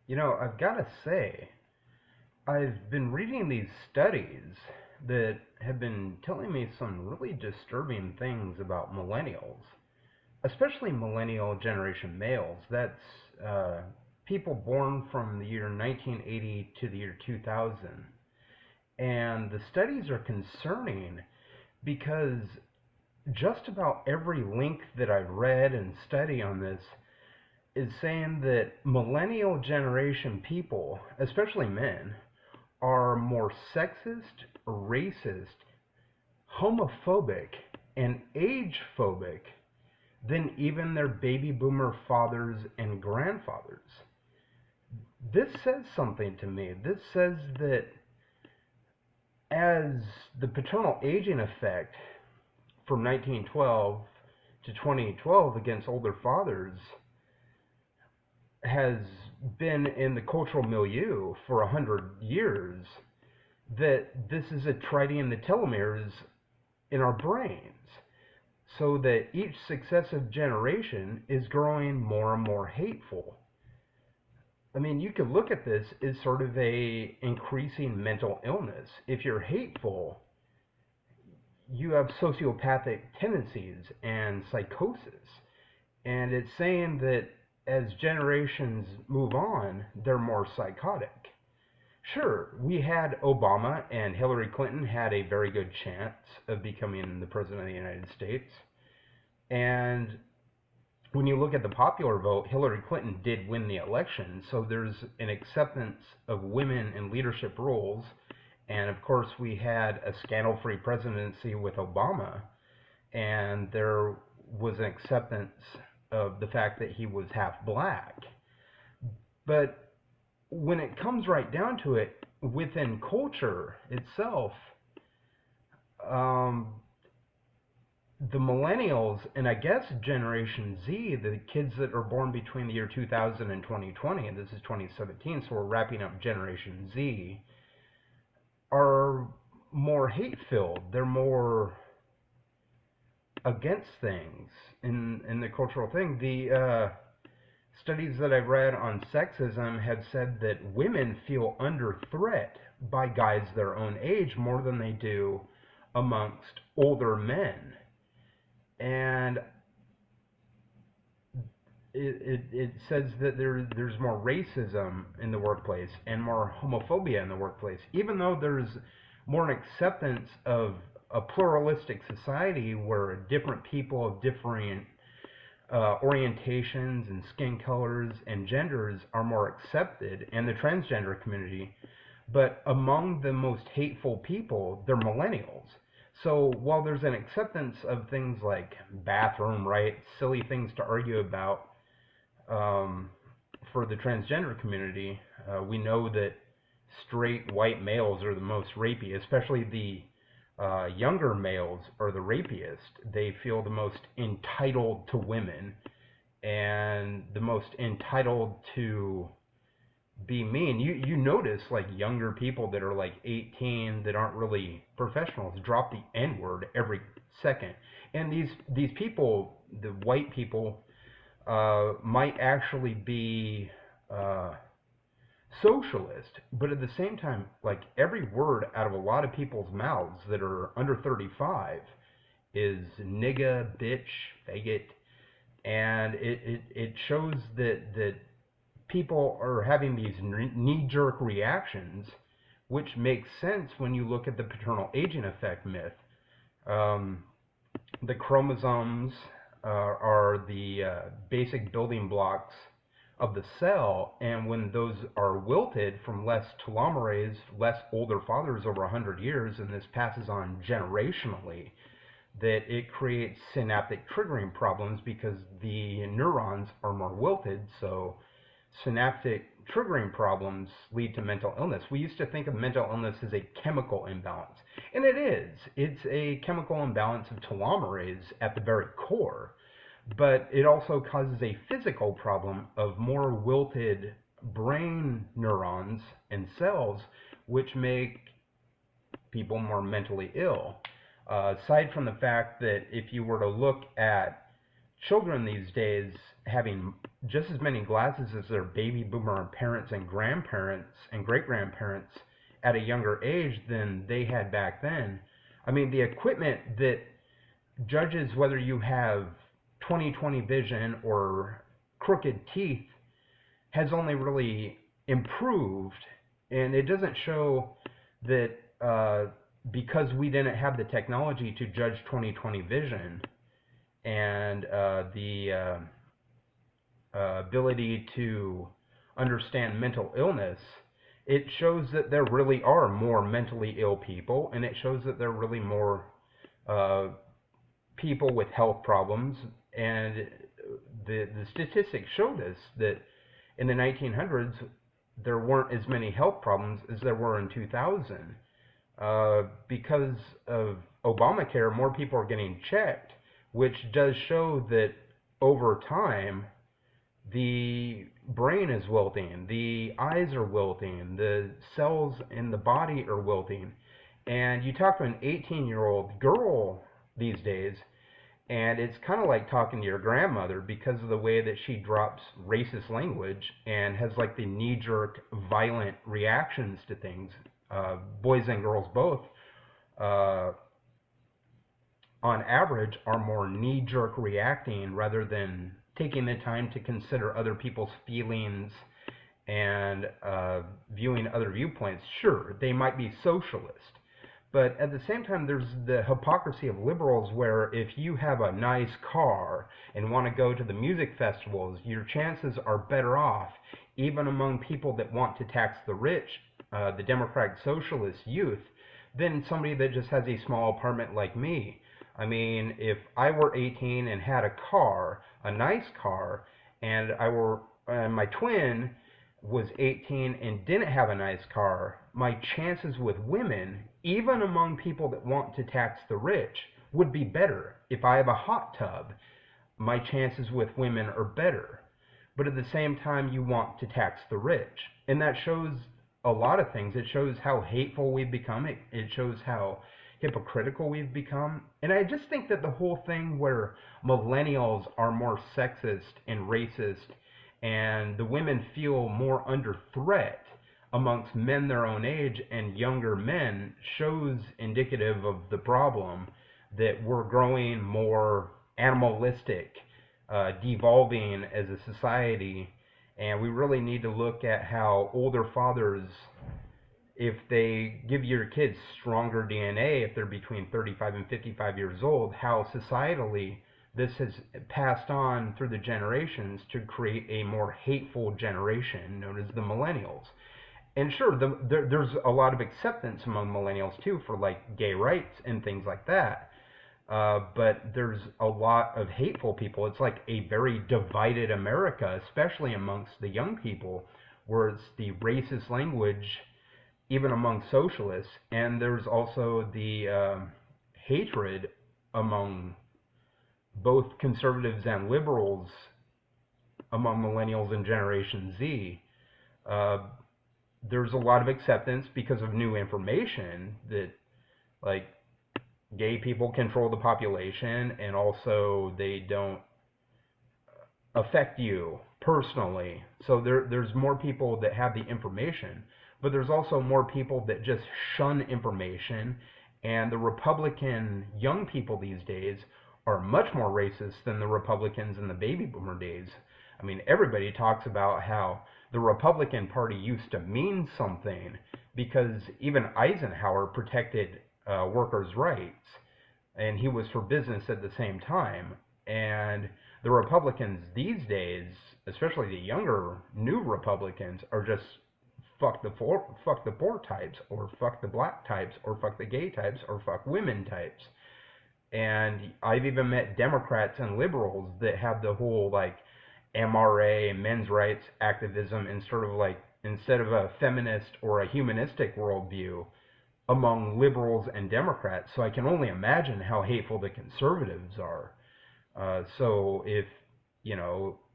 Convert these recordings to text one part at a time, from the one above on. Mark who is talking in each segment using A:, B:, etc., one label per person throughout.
A: I've got to say, I've been reading these studies that have been telling me some really disturbing things about millennials, especially millennial generation males. That's people born from the year 1980 to the year 2000. And the studies are concerning because just about every link that I've read and study on this is saying that millennial generation people, especially men, are more sexist, racist, homophobic, and age phobic than even their baby boomer fathers and grandfathers. This says something to me. This says that as the paternal aging effect from 1912 to 2012 against older fathers has been in the cultural milieu for 100 years, that this is attriting the telomeres in our brains, so that each successive generation is growing more and more hateful. I mean, you could look at this as sort of a increasing mental illness. If you're hateful, you have sociopathic tendencies and psychosis. And it's saying that as generations move on, they're more psychotic. Sure, we had Obama and Hillary Clinton had a very good chance of becoming the president of the United States. And when you look at the popular vote, Hillary Clinton did win the election. So there's an acceptance of women in leadership roles. And of course, we had a scandal-free presidency with Obama. And there was an acceptance of the fact that he was half black. But when it comes right down to it, within culture itself, the millennials, and I guess Generation Z, the kids that are born between the year 2000 and 2020, and this is 2017, so we're wrapping up Generation Z, are more hate-filled. They're more against things in the cultural thing. The studies that I've read on sexism have said that women feel under threat by guys their own age more than they do amongst older men. And it says that there's more racism in the workplace and more homophobia in the workplace, even though there's more an acceptance of a pluralistic society where different people of different orientations and skin colors and genders are more accepted, and the transgender community. But among the most hateful people, they're millennials. So while there's an acceptance of things like bathroom rights, silly things to argue about for the transgender community, we know that straight white males are the most rapey, especially the younger males are the rapiest. They feel the most entitled to women and the most entitled to be mean. You notice like younger people that are like 18 that aren't really professionals drop the N word every second. And these people, the white people, might actually be socialist, but at the same time, like every word out of a lot of people's mouths that are under 35 is nigga, bitch, faggot, and it shows that people are having these knee-jerk reactions, which makes sense when you look at the paternal aging effect myth. The chromosomes are the basic building blocks of the cell, and when those are wilted from less telomerase, less older fathers over 100 years, and this passes on generationally, that it creates synaptic triggering problems because the neurons are more wilted, so synaptic triggering problems lead to mental illness. We used to think of mental illness as a chemical imbalance, and it is. It's a chemical imbalance of telomerase at the very core, but it also causes a physical problem of more wilted brain neurons and cells, which make people more mentally ill. Aside from the fact that if you were to look at children these days having just as many glasses as their baby boomer parents and grandparents and great grandparents at a younger age than they had back then. I mean, the equipment that judges whether you have 20/20 vision or crooked teeth has only really improved, and it doesn't show that because we didn't have the technology to judge 20/20 vision and the ability to understand mental illness, it shows that there really are more mentally ill people, and it shows that there are really more uh, people with health problems. And the statistics show this, that in the 1900s there weren't as many health problems as there were in 2000. Because of Obamacare, more people are getting checked, which does show that over time the brain is wilting, the eyes are wilting, the cells in the body are wilting. And you talk to an 18-year-old girl these days, and it's kind of like talking to your grandmother because of the way that she drops racist language and has like the knee-jerk, violent reactions to things. Boys and girls both, uh, on average, are more knee-jerk reacting rather than taking the time to consider other people's feelings and viewing other viewpoints. Sure, they might be socialist, but at the same time, there's the hypocrisy of liberals where if you have a nice car and want to go to the music festivals, your chances are better off, even among people that want to tax the rich, the democratic socialist youth, than somebody that just has a small apartment like me. I mean, if I were 18 and had a car, a nice car, and my twin was 18 and didn't have a nice car, my chances with women, even among people that want to tax the rich, would be better. If I have a hot tub, my chances with women are better. But at the same time, you want to tax the rich. And that shows a lot of things. It shows how hateful we've become. It shows how hypocritical we've become. And I just think that the whole thing where millennials are more sexist and racist and the women feel more under threat amongst men their own age and younger men shows indicative of the problem, that we're growing more animalistic, devolving as a society. And we really need to look at how older fathers, if they give your kids stronger DNA, if they're between 35 and 55 years old, how societally this has passed on through the generations to create a more hateful generation known as the millennials. And sure, there's a lot of acceptance among millennials too for like gay rights and things like that. But there's a lot of hateful people. It's like a very divided America, especially amongst the young people, where it's the racist language even among socialists, and there's also the hatred among both conservatives and liberals among millennials and Generation Z. Uh, there's a lot of acceptance because of new information that, like, gay people control the population, and also they don't affect you personally. So there's more people that have the information, but there's also more people that just shun information. And the Republican young people these days are much more racist than the Republicans in the baby boomer days. I mean, everybody talks about how the Republican Party used to mean something because even Eisenhower protected workers' rights, and he was for business at the same time. And the Republicans these days, especially the younger, new Republicans, are just fuck the poor types, or fuck the black types, or fuck the gay types, or fuck women types. And I've even met Democrats and liberals that have the whole like MRA, men's rights activism, and sort of like, instead of a feminist or a humanistic worldview among liberals and Democrats. So I can only imagine how hateful the conservatives are. So if,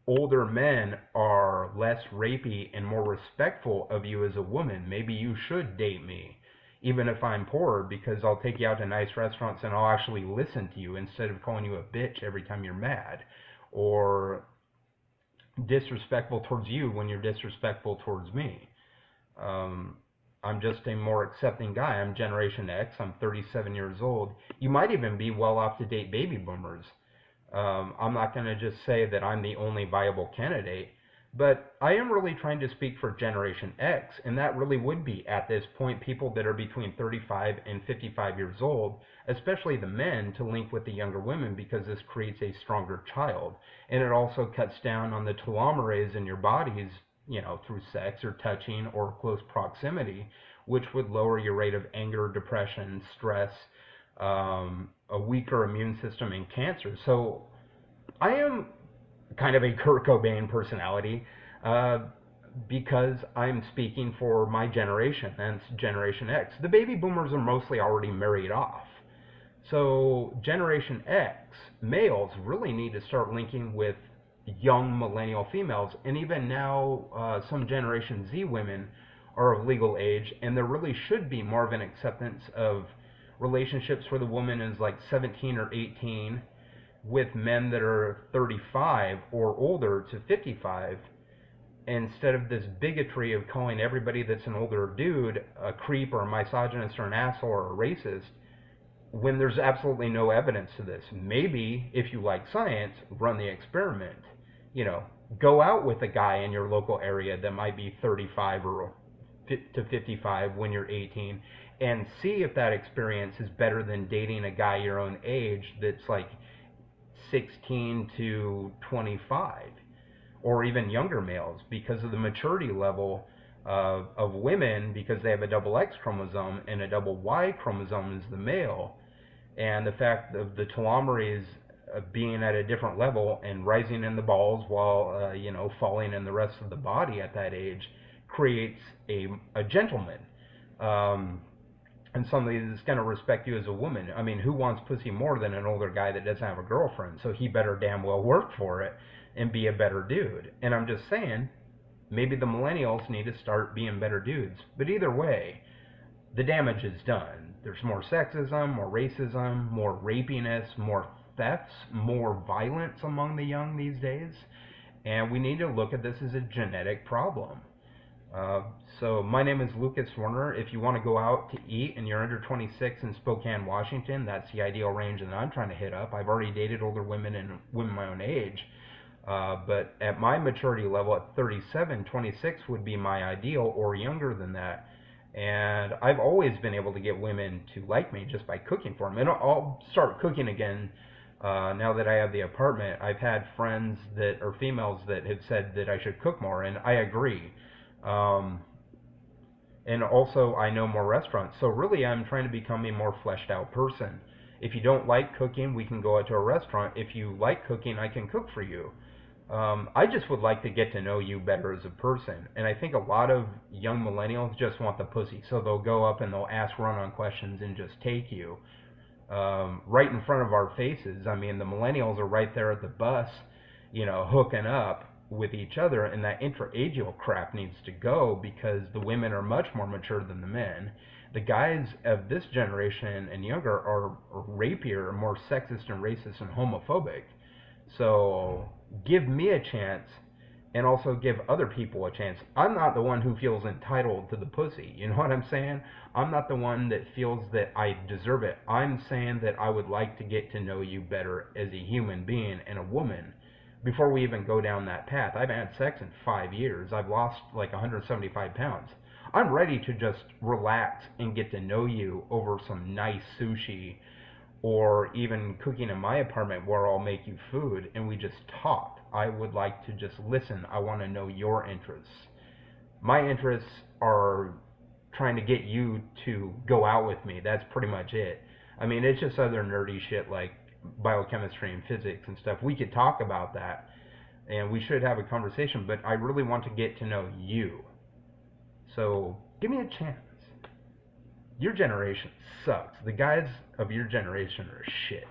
A: older men are less rapey and more respectful of you as a woman, maybe you should date me, even if I'm poor, because I'll take you out to nice restaurants and I'll actually listen to you instead of calling you a bitch every time you're mad. or disrespectful towards you when you're disrespectful towards me. Um, I'm just a more accepting guy. I'm Generation X. I'm 37 years old. You might even be well off to date baby boomers. I'm not going to just say that I'm the only viable candidate, but I am really trying to speak for Generation X, and that really would be, at this point, people that are between 35 and 55 years old, especially the men, to link with the younger women, because this creates a stronger child. And it also cuts down on the telomerase in your bodies, through sex or touching or close proximity, which would lower your rate of anger, depression, stress, a weaker immune system, and cancer. So I am kind of a Kurt Cobain personality, uh, because I'm speaking for my generation, and it's Generation X. The baby boomers are mostly already married off. So Generation X males really need to start linking with young millennial females, and even now some Generation Z women are of legal age, and there really should be more of an acceptance of relationships where the woman is like 17 or 18 with men that are 35 or older to 55, instead of this bigotry of calling everybody that's an older dude a creep or a misogynist or an asshole or a racist, when there's absolutely no evidence to this. Maybe, if you like science, run the experiment. Go out with a guy in your local area that might be 35 or to 55 when you're 18, and see if that experience is better than dating a guy your own age that's like 16 to 25, or even younger males, because of the maturity level of women, because they have a double X chromosome and a double Y chromosome is the male, and the fact of the telomerase being at a different level and rising in the balls while falling in the rest of the body at that age creates a gentleman, and somebody that's going to respect you as a woman. I mean, who wants pussy more than an older guy that doesn't have a girlfriend? So he better damn well work for it and be a better dude. And I'm just saying, maybe the millennials need to start being better dudes. But either way, the damage is done. There's more sexism, more racism, more rapiness, more thefts, more violence among the young these days. And we need to look at this as a genetic problem. So my name is Lucas Werner. If you want to go out to eat and you're under 26 in Spokane, Washington, that's the ideal range that I'm trying to hit up. I've already dated older women and women my own age. But at my maturity level at 37, 26 would be my ideal, or younger than that. And I've always been able to get women to like me just by cooking for them. And I'll start cooking again now that I have the apartment. I've had friends that are females that have said that I should cook more, and I agree. And also, I know more restaurants. So really, I'm trying to become a more fleshed out person. If you don't like cooking, we can go out to a restaurant. If you like cooking, I can cook for you. I just would like to get to know you better as a person. And I think a lot of young millennials just want the pussy. So they'll go up and they'll ask run-on questions and just take you right in front of our faces. I mean, the millennials are right there at the bus, hooking up with each other, and that intra-ageal crap needs to go, because the women are much more mature than the men. The guys of this generation and younger are rapier, more sexist and racist and homophobic. So give me a chance, and also give other people a chance. I'm not the one who feels entitled to the pussy. You know what I'm saying? I'm not the one that feels that I deserve it. I'm saying that I would like to get to know you better as a human being and a woman before we even go down that path. I've had sex in 5 years. I've lost like 175 pounds. I'm ready to just relax and get to know you over some nice sushi, or even cooking in my apartment where I'll make you food and we just talk. I would like to just listen. I want to know your interests. My interests are trying to get you to go out with me. That's pretty much it. I mean, it's just other nerdy shit like biochemistry and physics and stuff. We could talk about that and we should have a conversation, but I really want to get to know you. So give me a chance. Your generation sucks. The guys of your generation are shit.